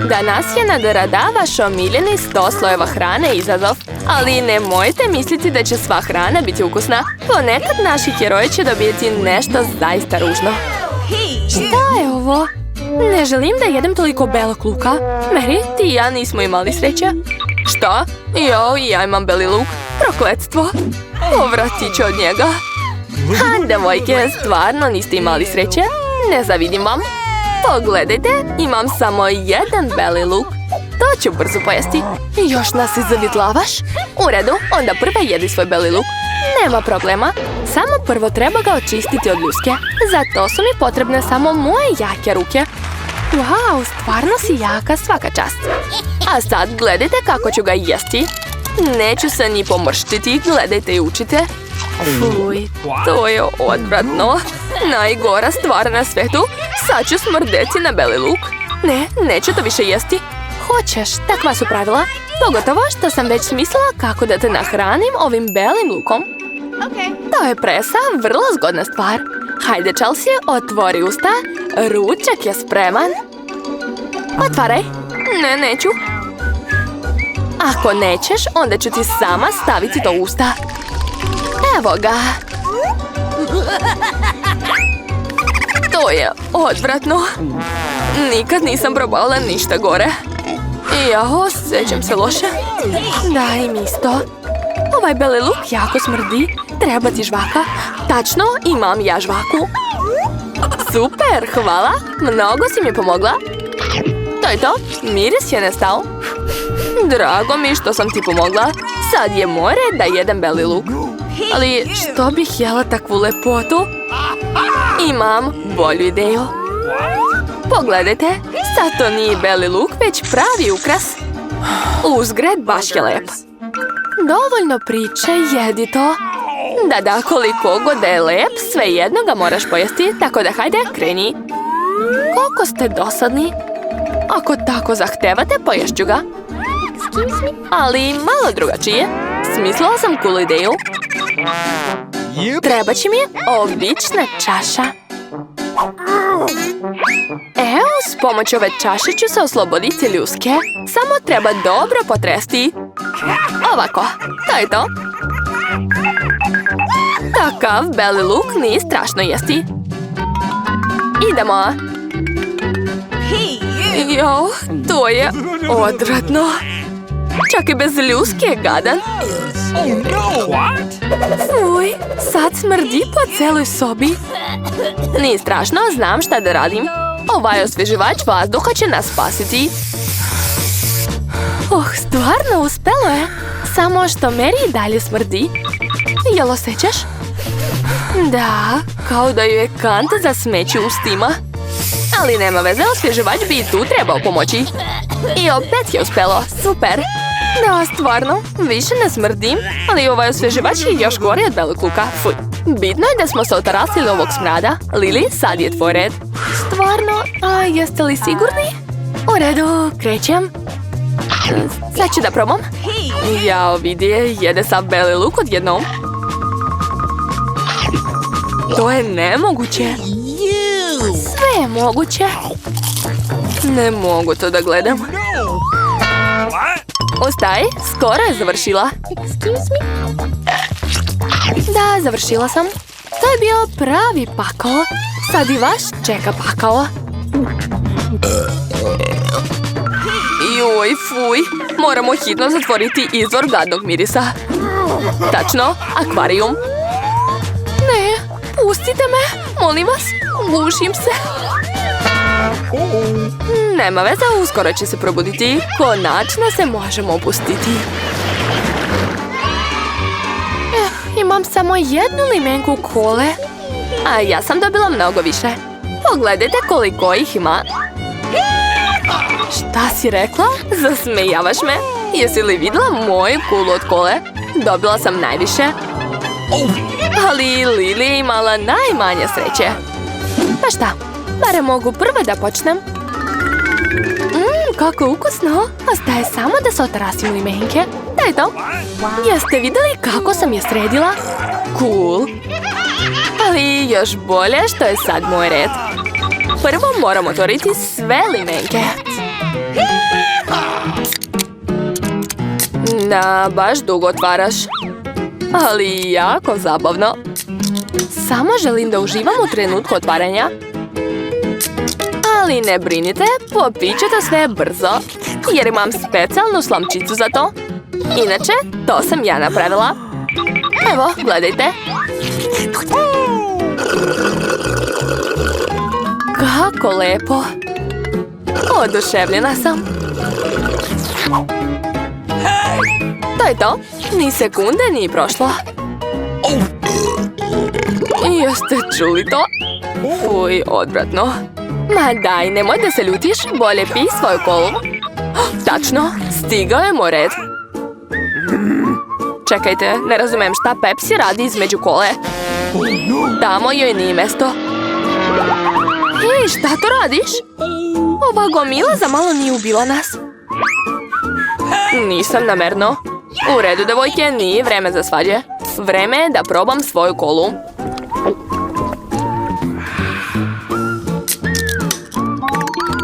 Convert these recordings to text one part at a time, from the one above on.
Danas je na rada vaš omiljeni 100 slojeva hrane izazov. Ali nemojte misliti da će sva hrana biti ukusna. Ponekad naši heroji će dobiti nešto zaista ružno. Šta je ovo? Ne želim da jedem toliko belog luka. Mary, ti i ja nismo imali sreće. Šta? Ja imam beli luk. Prokletstvo. Povratit ću od njega. Ha, devojke, stvarno niste imali sreće? Ne zavidim vam. Pogledajte, imam samo jedan beli luk. To ću brzo pojesti. Još nas i zavidlavaš? U redu, onda prva jedi svoj beli luk. Nema problema. Samo prvo treba ga očistiti od ljuske. Za to su mi potrebne samo moje jake ruke. Wow, stvarno si jaka, svaka čast. A sad gledajte kako ću ga jesti. Neću se ni pomrštiti, gledajte i učite. Fuj, to je odvratno. Najgora stvar na svetu. Sad ću smrdeti na beli luk. Ne, neću to više jesti. Hoćeš, takva su pravila. Pogotovo što sam već smislila kako da te nahranim ovim belim lukom. To je presa, vrlo zgodna stvar. Hajde, Chelsea, otvori usta. Ručak je spreman. Otvaraj. Ne, neću. Ako nećeš, onda ću ti sama staviti to u usta. Evo ga. To je odvratno. Nikad nisam probala ništa gore. Osjećam se loše. Da, i mi isto. Ovaj beli luk jako smrdi. Treba ti žvaka. Tačno, imam ja žvaku. Super, hvala. Mnogo si mi pomogla. To je to. Miris je nestao. Drago mi što sam ti pomogla. Sad je moj red da jedem beli luk. Ali što bih jela takvu lepotu? Imam bolju ideju. Pogledajte, sad to nije beli luk, već pravi ukras. Uzgred baš je lep. Dovoljno priče, jedi to. Da, koliko god da je lep, svejedno ga moraš pojesti, tako da hajde, kreni. Koliko ste dosadni. Ako tako zahtevate, poješću ga. Ali malo drugačije. Smislila sam cool ideju. Treba će mi obična čaša. Evo, s pomoću ove čaše ću se osloboditi ljuske. Samo treba dobro potresti. Ovako, to je to. Takav beli luk nije strašno jesti. Idemo. To je odvratno. Čak i bez ljuske je gadan. Fuj, sad smrdi po celoj sobi. Nije strašno, znam šta da radim. Ovaj osvježivač vazduha će nas spasiti. Stvarno uspelo je. Samo što Mary i dalje smrdi. Jel osjećaš? Da, kao da joj je kanta za smeće u ustima. Ali nema veze, osvježivač bi i tu trebao pomoći. I opet je uspelo, super. Da, stvarno, više ne smrdim, ali ovaj osvježivač je još gori od belog luka. Fuj. Bitno je da smo se otarasili ovog smrada. Lili, sad je tvoj red. Stvarno? A jeste li sigurni? U redu, krećem. Sad ću da probam. Jao, vidi, jede sav beli luk odjednom. To je nemoguće. Sve je moguće. Ne mogu to da gledam. Ostaj, skoro je završila. Da, završila sam. To je bio pravi pakao. Sad i vaš čeka pakao. Joj, fuj. Moramo hitno zatvoriti izvor gadnog mirisa. Tačno, akvarijum. Ne, pustite me, molim vas. Gušim se. Nema veze, uskoro će se probuditi. Konačno se možemo opustiti. Imam samo jednu limenku kole. A ja sam dobila mnogo više. Pogledajte koliko ih ima. Šta si rekla? Zasmejavaš me? Jesi li vidjela moju kulu od kole? Dobila sam najviše. Ali Lili je imala najmanje sreće. Pa šta? Barem mogu prvo da počnem. Kako ukusno. Ostaje samo da se otrasim limenke. Da je to. Jeste vidjeli kako sam je sredila? Cool. Ali još bolje što je sad moj red. Prvo moram otvoriti sve limenke. Da, baš dugo otvaraš. Ali jako zabavno. Samo želim da uživam u trenutku otvaranja. Ali ne brinite, popit ćete sve brzo. Jer imam specijalnu slamčicu za to. Inače, to sam ja napravila. Evo, gledajte. Kako lepo. Oduševljena sam. To je to. Ni sekunde nije prošlo. Jeste čuli to? Fuj, odvratno. Ma daj, nemoj da se ljutiš. Bolje pij svoju kolu. Tačno, stigao je moj red. Čekajte, ne razumijem šta Pepsi radi između kole. Tamo joj nije mesto. Hej, šta to radiš? Ova gomila za malo nije ubila nas. Nisam namerno. U redu, devojke, nije vreme za svađe. Vreme je da probam svoju kolu.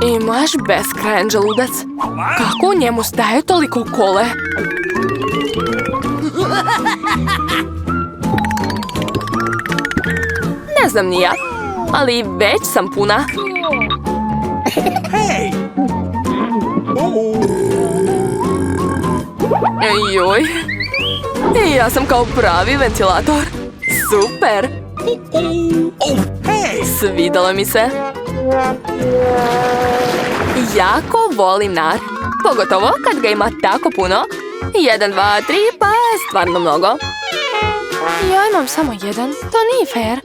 Imaš beskrajan želudac. Kako u njemu staje toliko kole? Ne znam ni ja, ali već sam puna. Joj, ja sam kao pravi ventilator. Super. Svidalo mi se. Jako volim nar. Pogotovo kad ga ima tako puno. 1, 2, 3, pa stvarno mnogo. Ja imam samo jedan, to nije fair.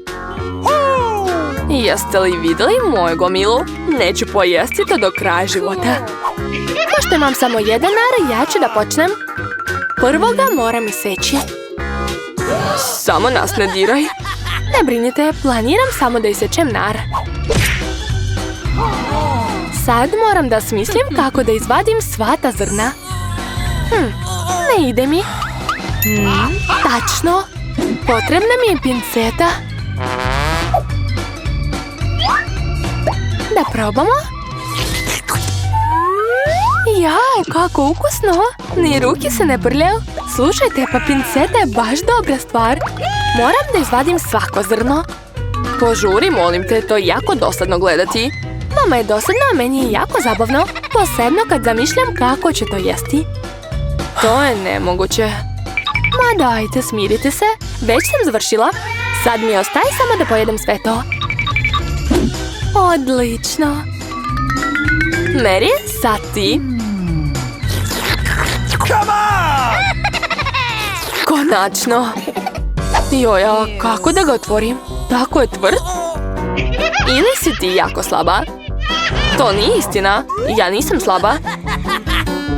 Jeste li vidjeli moju gomilu? Neću pojesti to do kraja života. Pošto imam samo jedan nar, ja ću da počnem. Prvo ga moram iseći. Samo nas ne diraj. Ne brinite, planiram samo da isečem nar. Sad moram da smislim kako da izvadim sva ta zrna. Ne ide mi. Tačno. Potrebna mi je pinceta. Da probamo. Jao, kako ukusno. Ni ruke se ne brljaju. Slušajte, pa pinceta je baš dobra stvar. Moram da izvadim svako zrno. Požuri, molim te, to je jako dosadno gledati. Mama je dosadna, a meni je jako zabavno. Posebno kad zamišljam kako će to jesti. To je nemoguće. Ma dajte, smirite se. Već sam završila. Sad mi ostaje samo da pojedem sve to. Odlično. Mary, sad ti. Konačno. Joja, kako da ga otvorim? Tako je tvrd. Ili si ti jako slaba? To nije istina. Ja nisam slaba.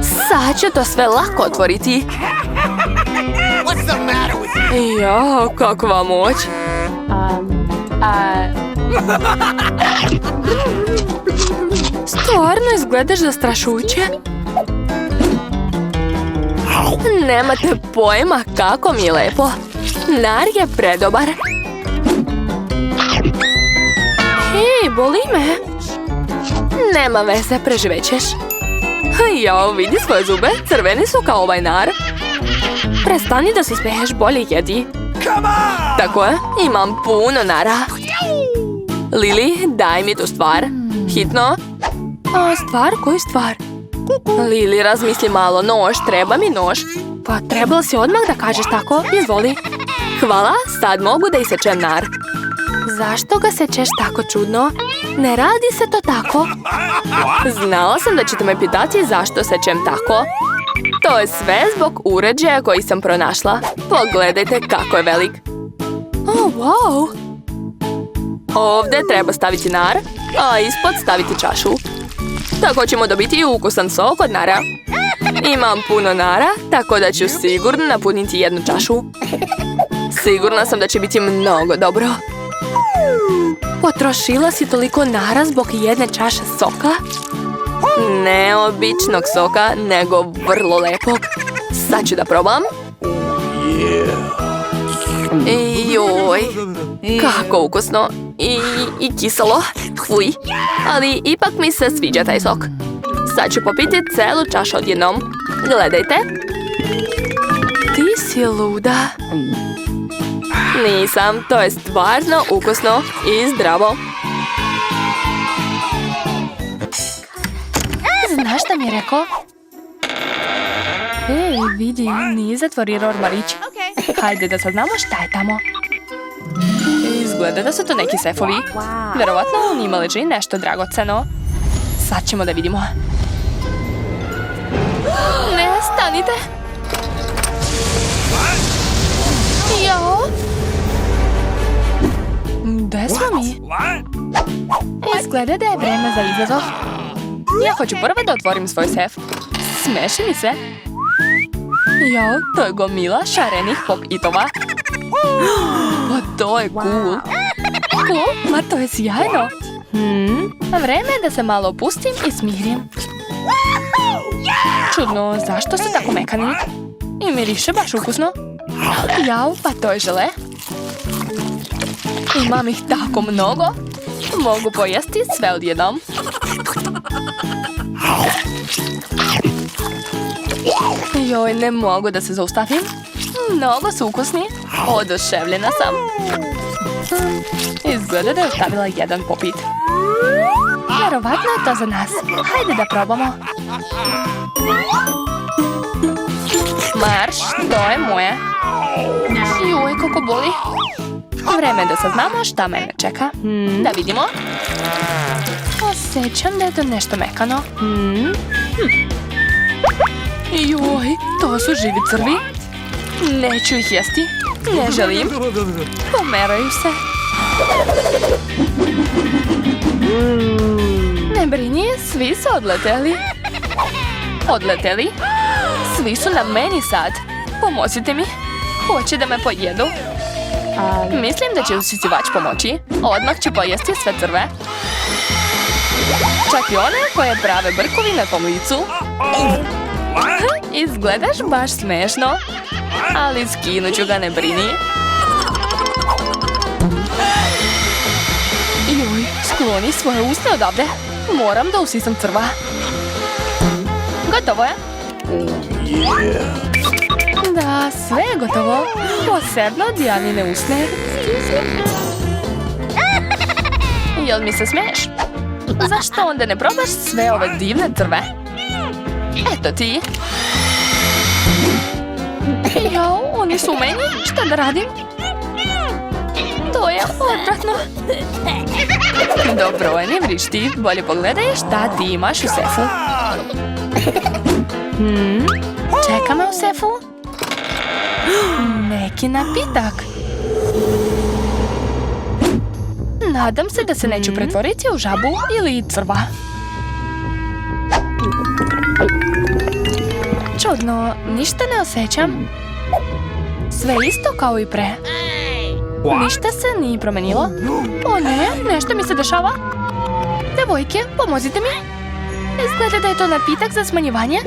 Sad ću to sve lako otvoriti. Jao, kakva moć. Stvarno izgledaš zastrašujuće. Nemate pojma kako mi je lepo. Nar je predobar. Hej, boli me. Nema veze, preživećeš. Jao, vidi svoje zube, crveni su kao ovaj nar. Prestani da se smeješ, bolje jedi. Tako je, imam puno nara. Lili, daj mi tu stvar. Hitno. A stvar? Koju stvar? Lili, razmisli malo, nož, treba mi nož. Pa trebala si odmah da kažeš tako, izvoli. Hvala, sad mogu da isečem nar. Zašto ga sečeš tako čudno? Ne radi se to tako. Znala sam da ćete me pitati zašto sečem tako. To je sve zbog uređaja koji sam pronašla. Pogledajte kako je velik. Oh, wow. Ovdje treba staviti nar, a ispod staviti čašu. Tako ćemo dobiti ukusan sok od nara. Imam puno nara, tako da ću sigurno napuniti jednu čašu. Sigurna sam da će biti mnogo dobro. Potrošila si toliko nara zbog jedne čaše soka? Ne običnog soka, nego vrlo lepog. Sad ću da probam. Joj, kako ukusno. I kiselo. Fuj. Ali ipak mi se sviđa taj sok. Sad ću popiti celu čašu odjednom. Gledajte. si luda? Nisam, to je stvarno ukusno i zdravo. Znaš šta mi je rekao? Ej, vidi, nije zatvorio ormarić. Hajde da saznamo šta je tamo. Izgleda da su to neki sefovi. Verovatno u njima leži nešto dragoceno. Sad ćemo da vidimo. Ne, stanite! Jao! Gde smo mi? Izgleda da je vreme za izazov. Ja hoću prvo da otvorim svoj sef. Smeši mi se. Jao, to je gomila šarenih pop-itova. Pa to je cool. Cool? Ma to je sjajno. Vreme je da se malo opustim i smirim. Čudno, zašto su tako mekani? I miriše baš ukusno. Jao, pa to je žele. Imam ih tako mnogo. Mogu pojesti sve odjednom. Joj, ne mogu da se zaustavim. Mnogo su ukusni. Oduševljena sam. Izgleda da je ostavila jedan popit. Verovatno je to za nas. Hajde da probamo. Marš, to je moje. Joj, kako boli. Vreme je da saznamo šta mene čeka. Da vidimo. Osjećam da je to nešto mekano. Joj, to su živi crvi. Neću ih jesti. Ne želim. Pomeraju se. Ne brini, svi su odleteli. Odleteli? Svi su na meni sad. Pomozite mi. Hoće da me pojedu. Mislim da će usisivač pomoći. Odmah ću pojesti sve crve. Čak i one koje prave brkovi na tom licu. Izgledaš baš smešno. Ali skinut ću ga, ne brini. Joj, skloni svoje usne odavde. Moram da usisam crva. Gotovo je. Da, sve je gotovo. Posebno Dijanine usne. Jel mi se smiješ? Zašto onda ne probaš sve ove divne crve? Eto ti. Jao, oni su u meni. Šta da radim? To je odvratno. Dobro, ne vrišti. Bolje pogledaj šta ti imaš u sefu. Čeka me u sefu. Neki napitak. Nadam se da se neću pretvoriti u žabu ili crva. Čudno, ništa ne osjećam. Sve isto kao i pre. Ništa se nije promenilo. O ne, nešto mi se dešava. Devojke, pomozite mi. Izgleda da je to napitak za smanjivanje.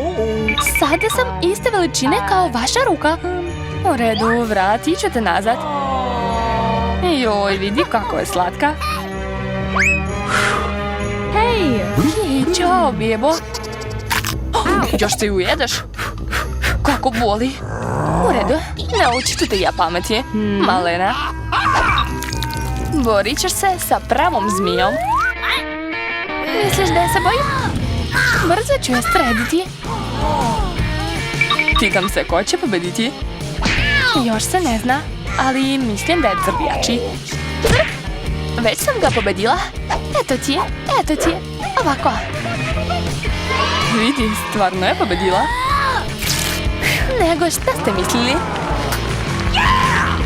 Sada sam iste veličine kao vaša ruka. U redu, vratit ću te nazad. Joj, vidi kako je slatka. Hej, čao, bjebo. Još se ujedeš? Kako boli. U redu, naučit ću te ja pameti, malena. Borit ćeš se sa pravom zmijom. Misliš da je se bojim? Brzo ću je srediti. Pitam se ko će pobediti. Još se ne zna, ali mislim da je crvjači. Već sam ga pobedila. Eto ti, ovako. Vidi, stvarno je pobedila. Nego šta ste mislili?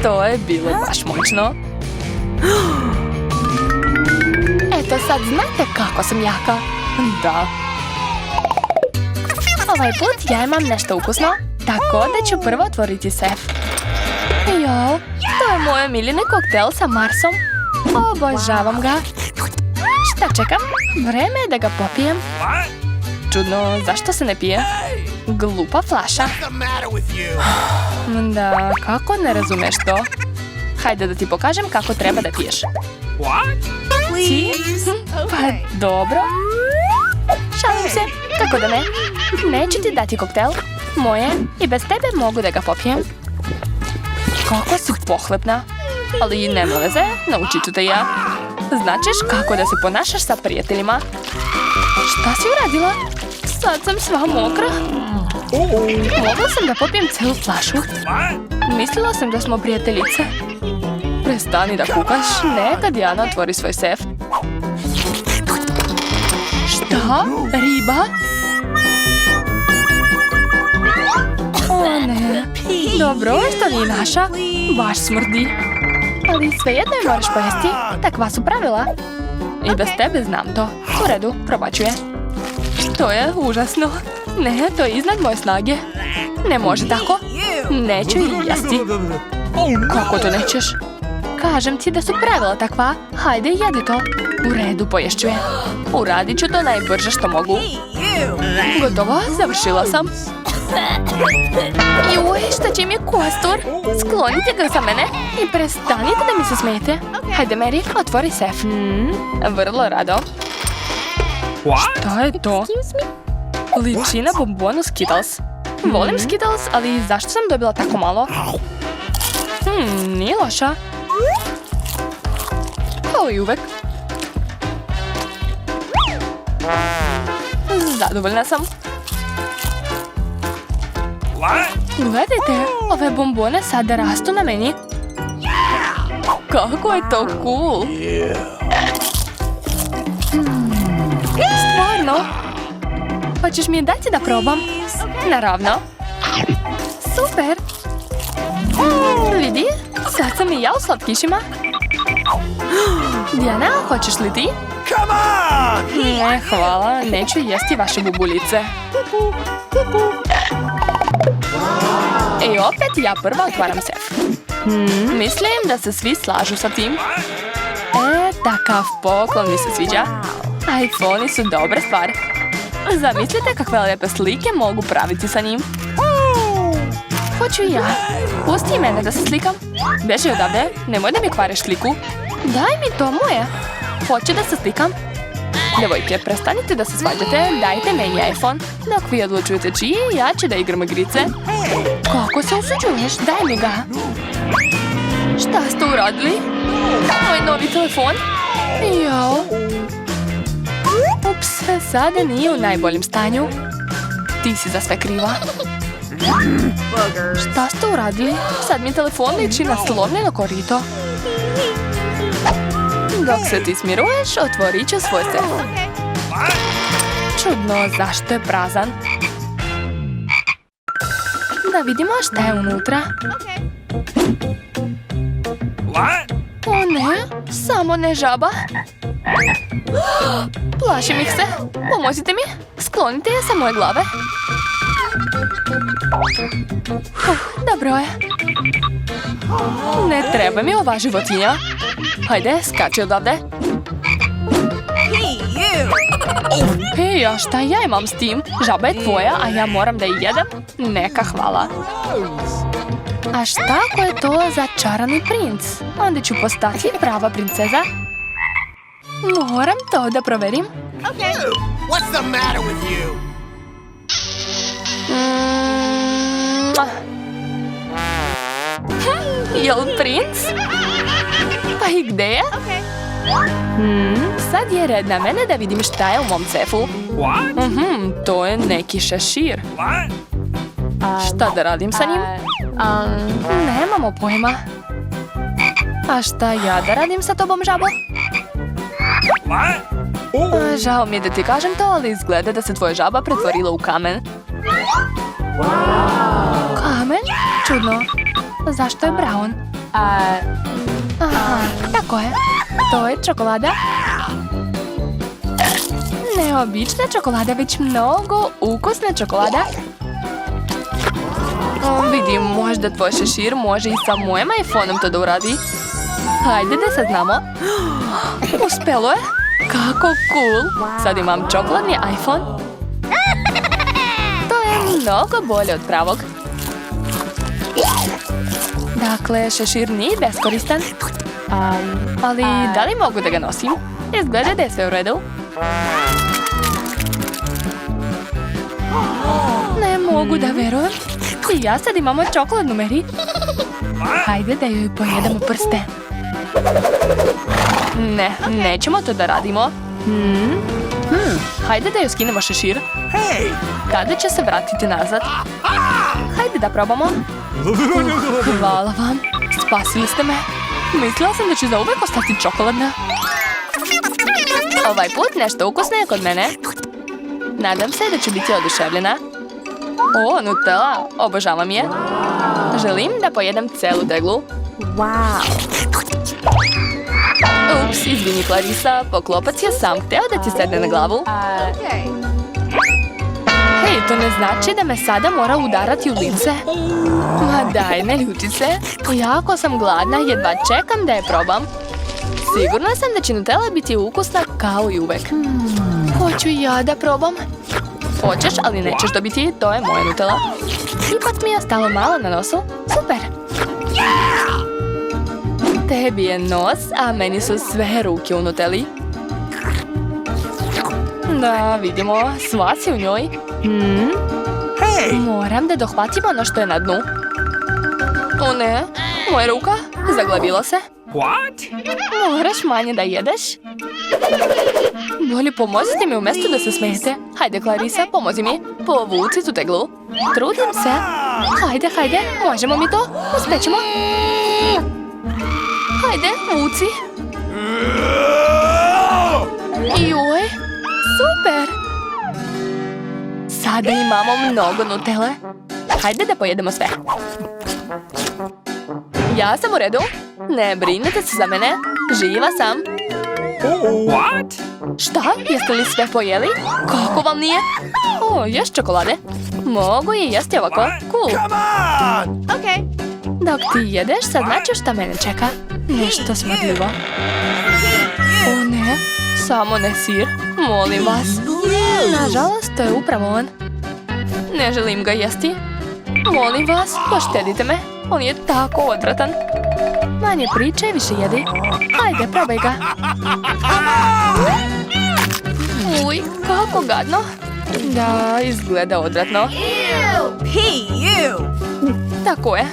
To je bilo baš moćno. Eto sad znate kako sam jaka. Da. Ovaj put ja imam nešto ukusno, tako da ću prvo otvoriti sef. Jo, to je moj omiljeni koktel sa Marsom. Obožavam ga. Šta čekam? Vreme je da ga popijem. Čudno, zašto se ne pije? Glupa flaša. Da, kako ne razumeš to? Hajde da ti pokažem kako treba da piješ. Ti? Pa dobro. Šalim se, kako da ne? Neću ti dati koktel. Moje i bez tebe mogu da ga popijem. Kako si pohlepna. Ali nema veze, naučit ću te ja. Značiš kako da se ponašaš sa prijateljima. Šta si uradila? Sad sam sva mokra. Mogla sam da popijem celu flašu. Mislila sam da smo prijateljice. Prestani da kukaš, neka Diana otvori svoj sef. Šta? Riba? O ne, dobro što nije naša, baš smrdi. Ali svejedno je moraš pojesti, takva su pravila. I bez tebe znam to. U redu, probat ću je. To je užasno. Ne, to je iznad moje snage. Ne može tako. Neću i jesti. Kako to nećeš? Kažem ti da su pravila takva. Hajde, jedi to. U redu, poješću je. Uradit ću to najbrže što mogu. Gotovo, završila sam. Joj, šta će mi je kostur? Sklonite ga sa mene i prestanite da mi se smijete. Hajde, Mary, otvori sef. Vrlo rado. Šta je to? Liči na bombonu Skittles. Volim Skittles, ali zašto sam dobila tako malo? Nije loša. Kao i uvek. Zadovoljna sam. Gledajte, ove bombone sada rastu na meni. Kako je to cool. Stvarno? Hoćeš mi je dati da probam? Naravno. Super. Vidi, sad sam i ja u slatkišima. Diana, hoćeš li ti? Ne, hvala, neću jesti vaše bubuljice. I opet ja prva otvaram sef. Mislim da se svi slažu sa tim. Takav poklon mi se sviđa. iPhone-i su dobra stvar. Zamislite kakve lijepe slike mogu praviti sa njim. Hoću i ja. Pusti mene da se slikam. Beži odavde, nemoj da mi kvariš sliku. Daj mi to moje. Hoću da se slikam. Devojke, prestanite da se svađate, dajte meni iPhone. Dok vi odlučujete čiji, ja ću da igram igrice. Kako se usuđuješ? Daj mi ga. Šta ste uradili? Moj novi telefon? Jao. Ups, sada nije u najboljem stanju. Ti si za sve kriva. Šta ste uradili? Sad mi telefon liči na slomljeno korito. Dok se ti smiruješ, otvorit ću svoj sef. Čudno, zašto je prazan? Da vidimo šta je unutra. O ne, samo ne žaba. Plašim ih se. Pomozite mi. Sklonite je sa moje glave. Dobro je. Ne treba mi ova životinja. Hajde, skači odavde. Hej, a šta ja imam s tim? Žaba je tvoja, a ja moram da je jedem? Neka hvala. A šta ako je to začarani princ? Onda ću postati prava princeza. Moram to da proverim. What's the matter with you? Jel princ? Pa i gde je? Sad je red na mene da vidim šta je u mom cefu. To je neki šešir. Šta da radim sa njim? Nemamo pojma. A šta ja da radim sa tobom, žabo? Žao mi je da ti kažem to, ali izgleda da se tvoja žaba pretvorila u kamen. Kamen? Čudno. Zašto je brown? Aha, tako je. To je čokolada. Ne obična čokolada, već mnogo ukusna čokolada. Vidim, možda tvoj šešir može i sa mojim iPhone-om to da uradi. Hajde da se znamo. Uspelo je. Kako cool. Sad imam čokoladni iPhone. To je mnogo bolje od pravog. Dakle, šešir nije beskoristan. Ali da li mogu da ga nosim? Izgleda da je sve u redu. Ne mogu da verujem. I ja sad imamo čokoladnu Mary. Hajde da joj pojedemo prste. Ne, nećemo to da radimo. Hajde da joj skinemo šešir. Tada će se vratiti nazad. Hajde da probamo. Hvala vam. Spasili ste me. Mislila sam da će zauvek ostati čokoladna. Ovaj put nešto ukusno je kod mene. Nadam se da ću biti oduševljena. O, Nutella, obožavam je. Želim da pojedem celu teglu. Ups, izvini Clarissa, poklopac je sam hteo da ti sedne na glavu. Hej, to ne znači da me sada mora udarati u lice. Ma daj, ne ljuti se. Jako sam gladna, jedva čekam da je probam. Sigurna sam da će Nutella biti ukusna kao i uvek. Hoću i ja da probam. Hoćeš, ali nećeš dobiti, to je moja Nutella. Ipak mi je ostalo malo na nosu. Super! Tebi je nos, a meni su sve ruke u Nutelli. Da, vidimo, sva si u njoj. Moram da dohvatim ono što je na dnu. O ne, moja ruka, zaglavila se. Moraš manje da jedeš. Bolje pomozite mi umjesto da se smijete. Hajde, Clarissa, pomozi mi. Povuci tu teglu. Trudim se. Hajde, hajde, možemo mi to? Uspećemo. Hajde, vuci. Joj, super. Sada imamo mnogo Nutelle. Hajde da pojedemo sve. Ja sam u redu. Ne brinite se za mene. Živa sam. Šta? Jeste li sve pojeli? Kako vam nije? O, još čokolade. Mogu je jesti ovako. Cool. Dok ti jedeš, sad značeš šta mene čeka. Nešto smrdljivo. O ne, samo ne sir. Molim vas. Nažalost, to je upravo on. Ne želim ga jesti. Molim vas, poštedite me. On je tako odvratan. Manje priče, više jedi. Hajde, probaj ga. Uj, kako gadno. Da, izgleda odvratno. Tako je.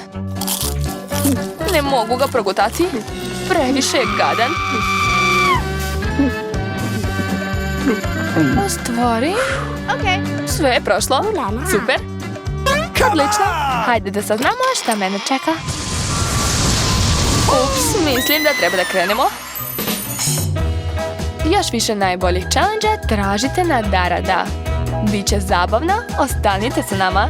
Ne mogu ga progutati. Previše je gadan. U stvari... Sve je prošlo. Super. Odlično. Hajde da saznamo šta mene čeka. Ups, mislim da treba da krenemo. Još više najboljih challenge tražite na Darada. Biće zabavno, ostanite sa nama.